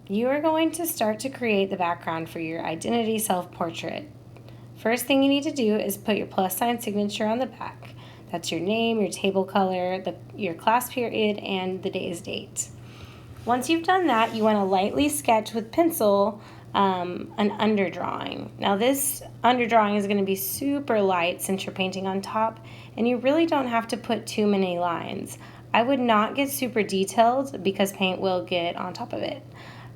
you are going to start to create the background for your identity self-portrait. First thing you need to do is put your plus sign signature on the back. That's your name, your table color, your class period, and the day's date. Once you've done that, you want to lightly sketch with pencil an underdrawing. Now this underdrawing is going to be super light since you're painting on top, and you really don't have to put too many lines. I would not get super detailed because paint will get on top of it.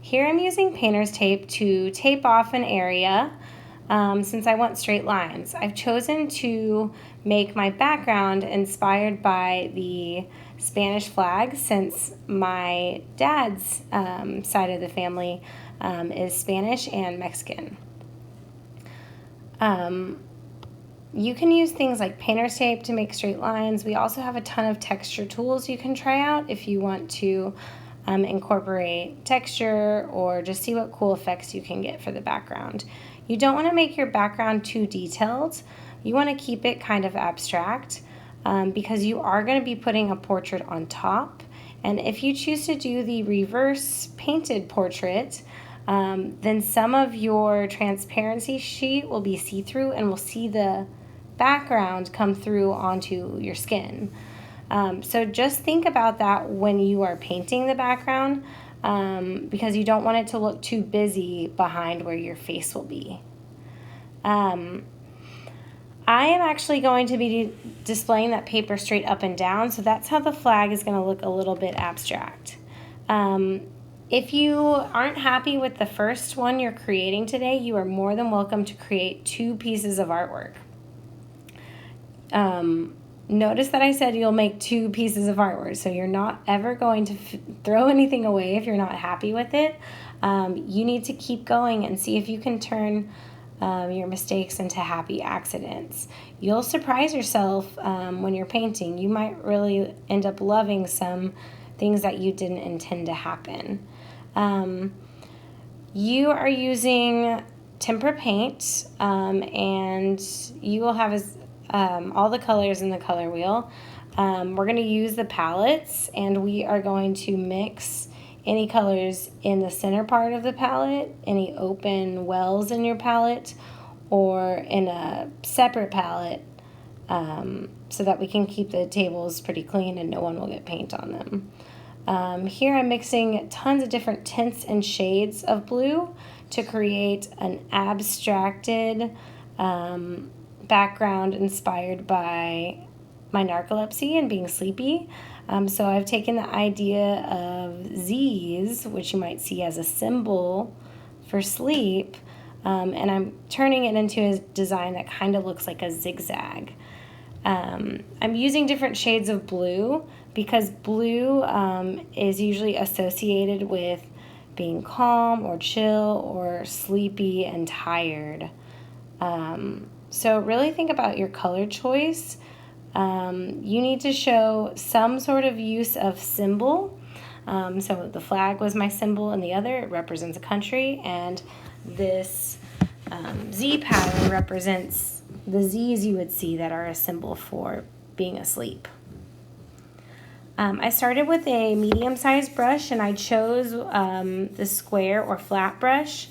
Here I'm using painter's tape to tape off an area since I want straight lines. I've chosen to make my background inspired by the Spanish flag since my dad's side of the family is Spanish and Mexican. You can use things like painter's tape to make straight lines. We also have a ton of texture tools you can try out if you want to incorporate texture or just see what cool effects you can get for the background. You don't want to make your background too detailed. You want to keep it kind of abstract because you are going to be putting a portrait on top. And if you choose to do the reverse painted portrait, then some of your transparency sheet will be see-through and we'll see the background come through onto your skin. So just think about that when you are painting the background because you don't want it to look too busy behind where your face will be. I am actually going to be displaying that paper straight up and down, so that's how the flag is going to look a little bit abstract. If you aren't happy with the first one you're creating today, you are more than welcome to create 2 pieces of artwork. Notice that I said you'll make 2 pieces of artwork, so you're not ever going to throw anything away if you're not happy with it. You need to keep going and see if you can turn your mistakes into happy accidents. You'll surprise yourself when you're painting. You might really end up loving some things that you didn't intend to happen. You are using tempera paint, and you will have all the colors in the color wheel. We're going to use the palettes, and we are going to mix any colors in the center part of the palette, any open wells in your palette, or in a separate palette, so that we can keep the tables pretty clean and no one will get paint on them. Here I'm mixing tons of different tints and shades of blue to create an abstracted background inspired by my narcolepsy and being sleepy. So I've taken the idea of Z's, which you might see as a symbol for sleep, and I'm turning it into a design that kind of looks like a zigzag. I'm using different shades of blue because blue is usually associated with being calm or chill or sleepy and tired. So really think about your color choice. You need to show some sort of use of symbol. So the flag was my symbol and the other, it represents a country, and this Z pattern represents the Z's you would see that are a symbol for being asleep. I started with a medium-sized brush, and I chose the square or flat brush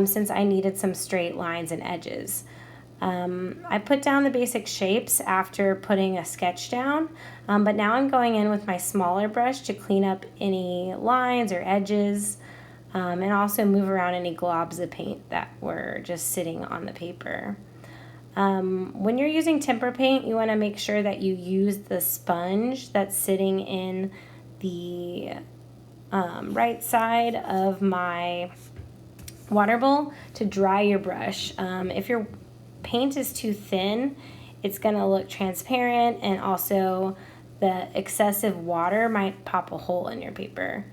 since I needed some straight lines and edges. I put down the basic shapes after putting a sketch down, but now I'm going in with my smaller brush to clean up any lines or edges, and also move around any globs of paint that were just sitting on the paper. When you're using tempera paint, you want to make sure that you use the sponge that's sitting in the right side of my water bowl to dry your brush. If your paint is too thin, it's going to look transparent, and also the excessive water might pop a hole in your paper.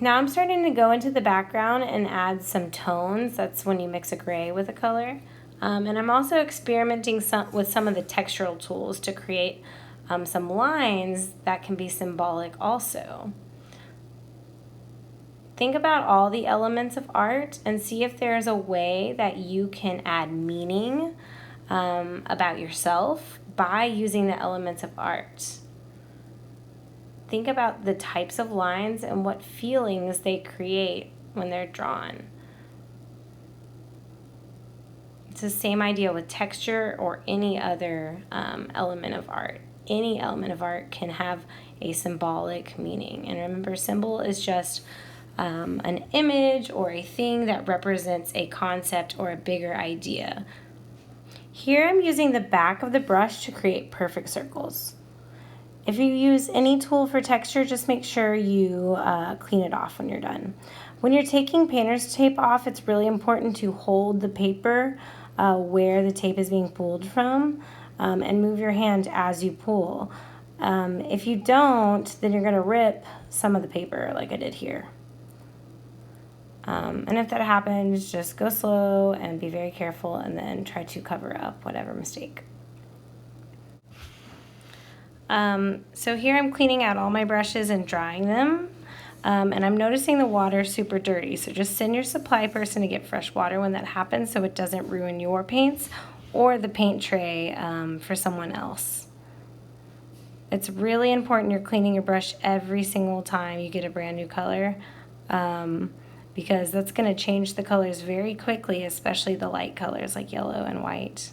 Now I'm starting to go into the background and add some tones. That's when you mix a gray with a color. And I'm also experimenting with some of the textural tools to create some lines that can be symbolic also. think about all the elements of art and see if there's a way that you can add meaning about yourself by using the elements of art. Think about the types of lines and what feelings they create when they're drawn. It's the same idea with texture or any other element of art. Any element of art can have a symbolic meaning. And remember, symbol is just an image or a thing that represents a concept or a bigger idea. Here I'm using the back of the brush to create perfect circles. If you use any tool for texture, just make sure you clean it off when you're done. When you're taking painter's tape off, it's really important to hold the paper where the tape is being pulled from and move your hand as you pull. If you don't, then you're going to rip some of the paper like I did here. And if that happens, just go slow and be very careful and then try to cover up whatever mistake. So here I'm cleaning out all my brushes and drying them. And I'm noticing the water is super dirty. So just send your supply person to get fresh water when that happens so it doesn't ruin your paints or the paint tray for someone else. It's really important you're cleaning your brush every single time you get a brand new color because that's going to change the colors very quickly, especially the light colors like yellow and white.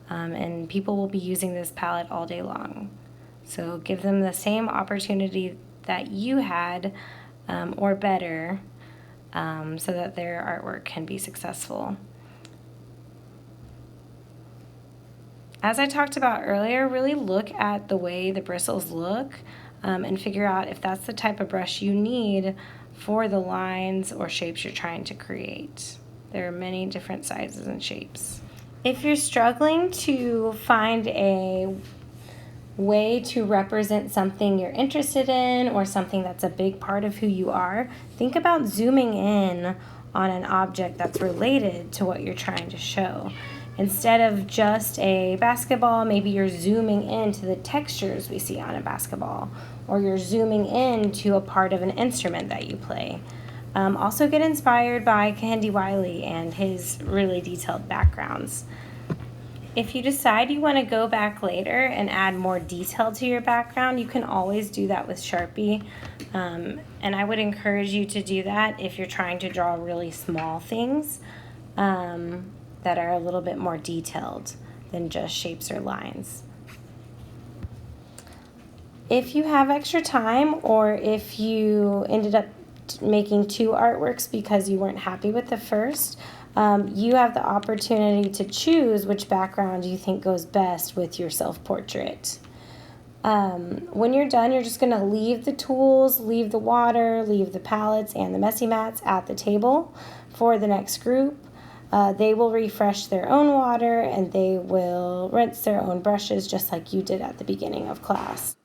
And people will be using this palette all day long. So give them the same opportunity that you had or better so that their artwork can be successful. As I talked about earlier, really look at the way the bristles look and figure out if that's the type of brush you need for the lines or shapes you're trying to create. There are many different sizes and shapes. If you're struggling to find a way to represent something you're interested in or something that's a big part of who you are, think about zooming in on an object that's related to what you're trying to show. Instead of just a basketball, maybe you're zooming into the textures we see on a basketball, or you're zooming into a part of an instrument that you play. Also get inspired by Kehinde Wiley and his really detailed backgrounds. If you decide you want to go back later and add more detail to your background, you can always do that with Sharpie. And I would encourage you to do that if you're trying to draw really small things that are a little bit more detailed than just shapes or lines. If you have extra time, or if you ended up making 2 artworks because you weren't happy with the first, you have the opportunity to choose which background you think goes best with your self-portrait. When you're done, you're just going to leave the tools, leave the water, leave the palettes and the messy mats at the table for the next group. They will refresh their own water and they will rinse their own brushes just like you did at the beginning of class.